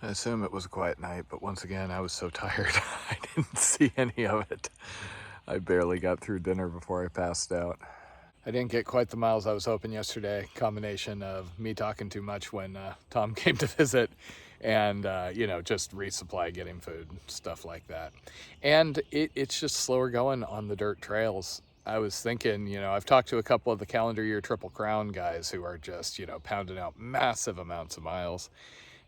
I assume it was a quiet night, but once again, I was so tired, I didn't see any of it. I barely got through dinner before I passed out. I didn't get quite the miles I was hoping yesterday. Combination of me talking too much when Tom came to visit and, just resupply, getting food, stuff like that. And it's just slower going on the dirt trails. I was thinking, I've talked to a couple of the calendar year Triple Crown guys who are just, pounding out massive amounts of miles.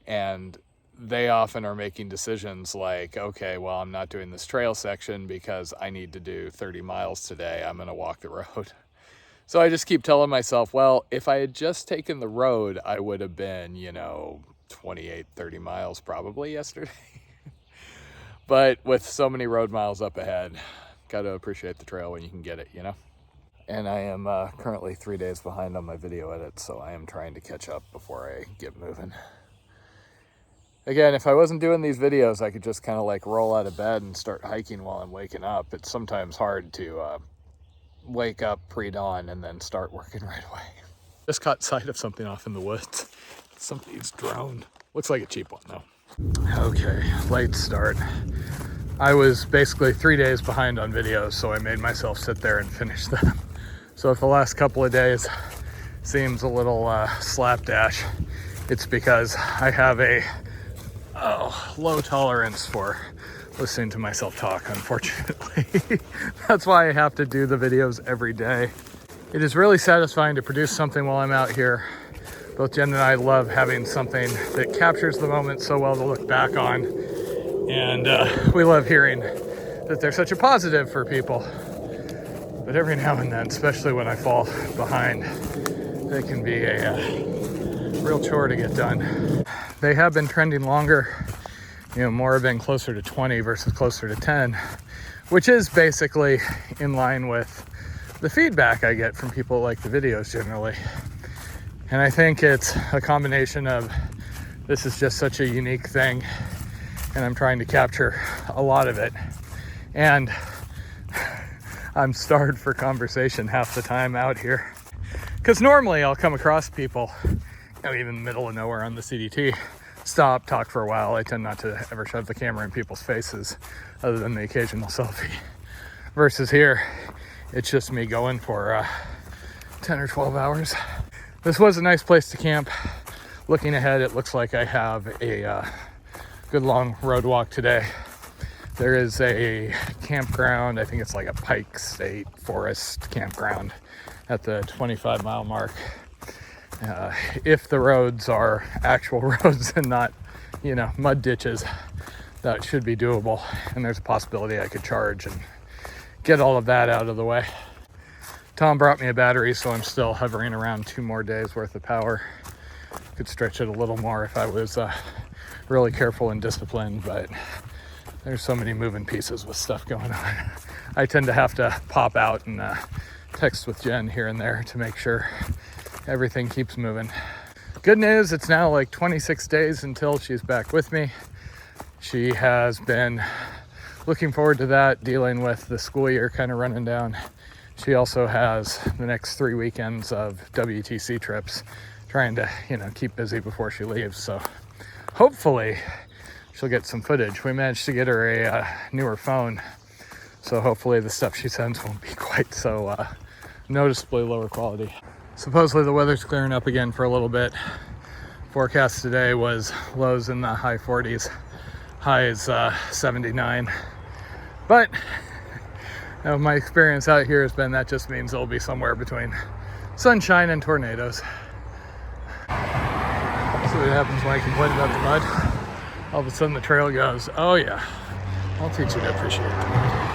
And they often are making decisions like, okay, well, I'm not doing this trail section because I need to do 30 miles today. I'm going to walk the road. So I just keep telling myself, well, if I had just taken the road, I would have been, 28, 30 miles probably yesterday. But with so many road miles up ahead, got to appreciate the trail when you can get it, And I am currently 3 days behind on my video edit, so I am trying to catch up before I get moving. Again, if I wasn't doing these videos, I could just kind of like roll out of bed and start hiking while I'm waking up. It's sometimes hard to wake up pre-dawn and then start working right away. Just caught sight of something off in the woods. Somebody's drone. Looks like a cheap one though. Okay, late start. I was basically 3 days behind on videos, so I made myself sit there and finish them. So if the last couple of days seems a little slapdash, it's because I have a low tolerance for listening to myself talk, unfortunately. That's why I have to do the videos every day. It is really satisfying to produce something while I'm out here. Both Jen and I love having something that captures the moment so well to look back on. And we love hearing that they're such a positive for people. But every now and then, especially when I fall behind, they can be a real chore to get done. They have been trending longer. More have been closer to 20 versus closer to 10, which is basically in line with the feedback I get from people who like the videos generally. And I think it's a combination of this is just such a unique thing, and I'm trying to capture a lot of it. And I'm starved for conversation half the time out here. Because normally I'll come across people, even in the middle of nowhere on the CDT, stop, talk for a while. I tend not to ever shove the camera in people's faces other than the occasional selfie. Versus here, it's just me going for 10 or 12 hours. This was a nice place to camp. Looking ahead, it looks like I have a good long road walk today. There is a campground, I think it's like a Pike State Forest campground at the 25-mile mark. If the roads are actual roads and not, mud ditches, that should be doable. And there's a possibility I could charge and get all of that out of the way. Tom brought me a battery, so I'm still hovering around 2 more days worth of power. Could stretch it a little more if I was really careful and disciplined, but there's so many moving pieces with stuff going on. I tend to have to pop out and text with Jen here and there to make sure everything keeps moving. Good news, it's now like 26 days until she's back with me. She has been looking forward to that, dealing with the school year kind of running down. She also has the next 3 weekends of WTC trips, trying to, keep busy before she leaves. So hopefully she'll get some footage. We managed to get her a newer phone, so hopefully the stuff she sends won't be quite so noticeably lower quality. Supposedly the weather's clearing up again for a little bit. Forecast today was lows in the high 40s, highs 79. But my experience out here has been that just means it'll be somewhere between sunshine and tornadoes. See what happens when I complain about the mud. All of a sudden the trail goes, oh yeah, I'll teach you to appreciate the mud.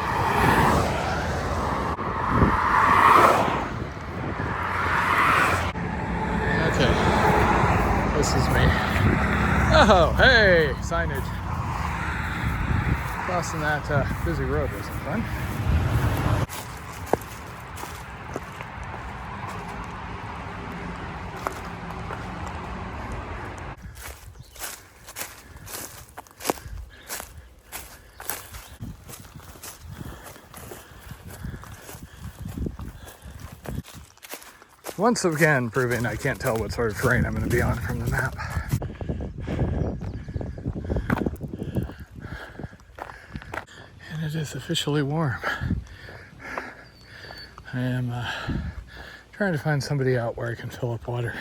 Okay, this is me. Oh, hey, signage. Crossing that busy road wasn't fun. Once again, proving I can't tell what sort of terrain I'm going to be on from the map. is officially warm. I am trying to find somebody out where I can fill up water.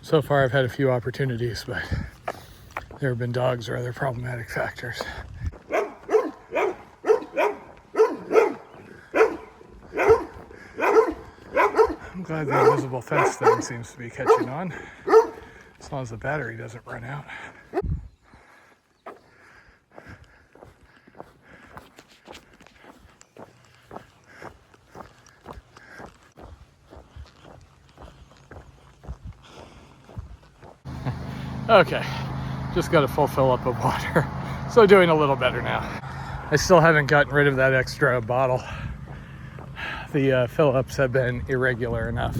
So far I've had a few opportunities, but there have been dogs or other problematic factors. I'm glad the invisible fence thing seems to be catching on, as long as the battery doesn't run out. Okay, just got a full fill up of water, so doing a little better now. I still haven't gotten rid of that extra bottle. The fill-ups have been irregular enough.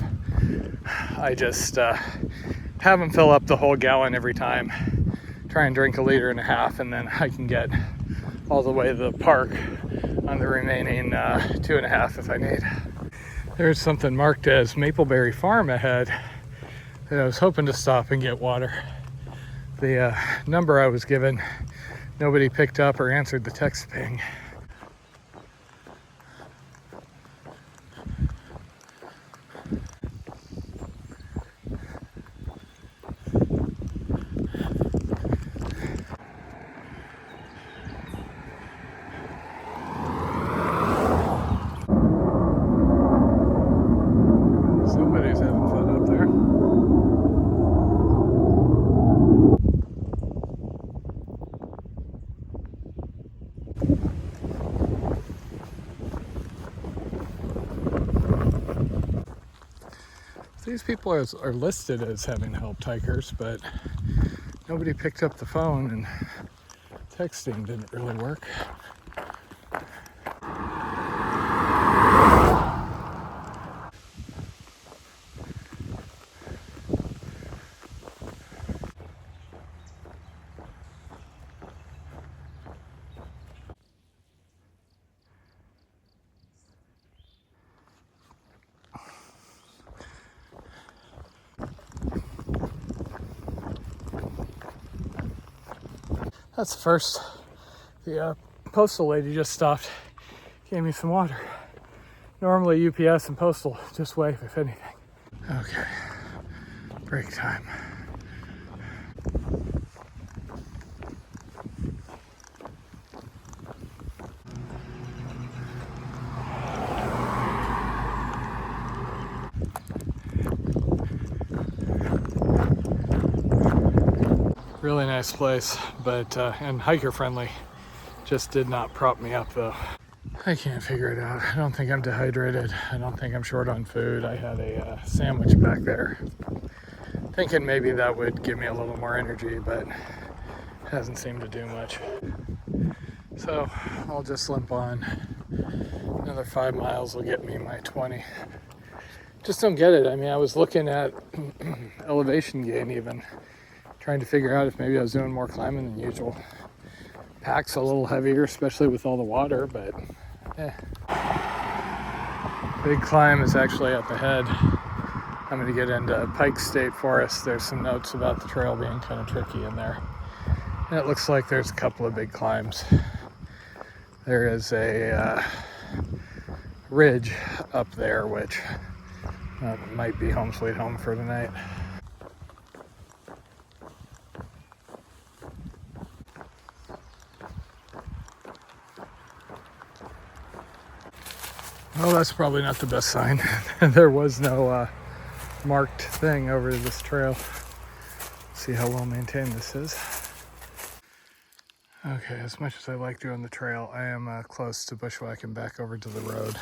I just have them fill up the whole gallon every time. Try and drink 1.5 liters, and then I can get all the way to the park on the remaining 2.5 if I need. There's something marked as Mapleberry Farm ahead that I was hoping to stop and get water. The number I was given, nobody picked up or answered the text ping. Somebody's having fun up there. These people are listed as having helped hikers, but nobody picked up the phone, and texting didn't really work. That's the first. The postal lady just stopped, gave me some water. Normally UPS and postal just wave if anything. Okay, break time. Really nice place, but and hiker friendly. Just did not prop me up though. I can't figure it out. I don't think I'm dehydrated. I don't think I'm short on food. I had a sandwich back there, thinking maybe that would give me a little more energy, but hasn't seemed to do much. So I'll just limp on. Another 5 miles will get me my 20. Just don't get it. I mean, I was looking at elevation gain even, trying to figure out if maybe I was doing more climbing than usual. Pack's a little heavier, especially with all the water, but big climb is actually up ahead. I'm going to get into Pike State Forest. There's some notes about the trail being kind of tricky in there. And it looks like there's a couple of big climbs. There is a ridge up there, which might be home sweet home for tonight. Well, that's probably not the best sign. There was no marked thing over this trail. See how well maintained this is. Okay, as much as I like doing the trail, I am close to bushwhacking back over to the road.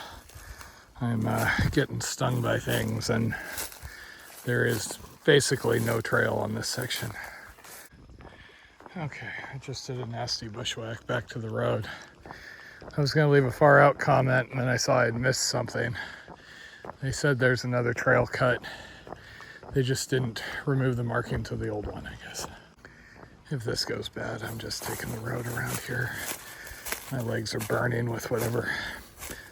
I'm getting stung by things, and there is basically no trail on this section. Okay, I just did a nasty bushwhack back to the road. I was going to leave a far out comment, and then I saw I'd missed something. They said there's another trail cut. They just didn't remove the marking to the old one, I guess. If this goes bad, I'm just taking the road around here. My legs are burning with whatever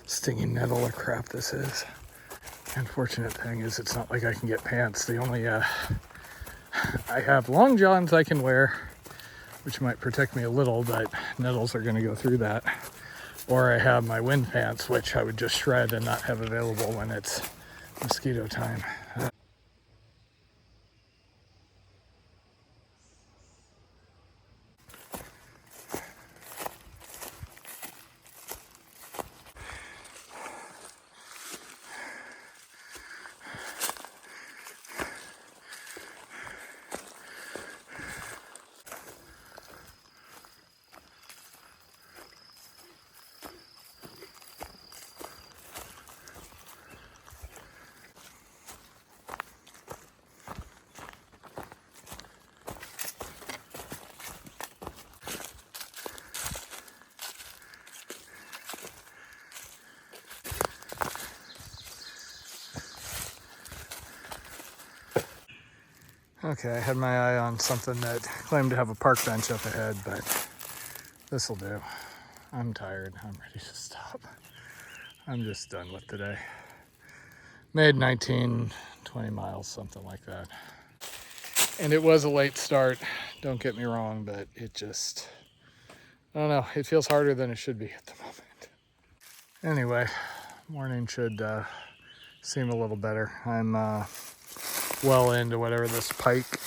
stinging nettle or crap this is. The unfortunate thing is it's not like I can get pants. The only, I have long johns I can wear, which might protect me a little, but nettles are going to go through that. Or I have my wind pants, which I would just shred and not have available when it's mosquito time. Okay, I had my eye on something that claimed to have a park bench up ahead, but this'll do. I'm tired. I'm ready to stop. I'm just done with today. Made 19, 20 miles, something like that. And it was a late start, don't get me wrong, but it just, I don't know, it feels harder than it should be at the moment. Anyway, morning should seem a little better. I'm well into whatever this Pike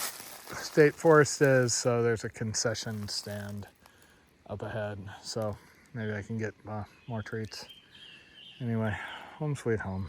State Forest is, so there's a concession stand up ahead, so maybe I can get more treats. Anyway, home sweet home.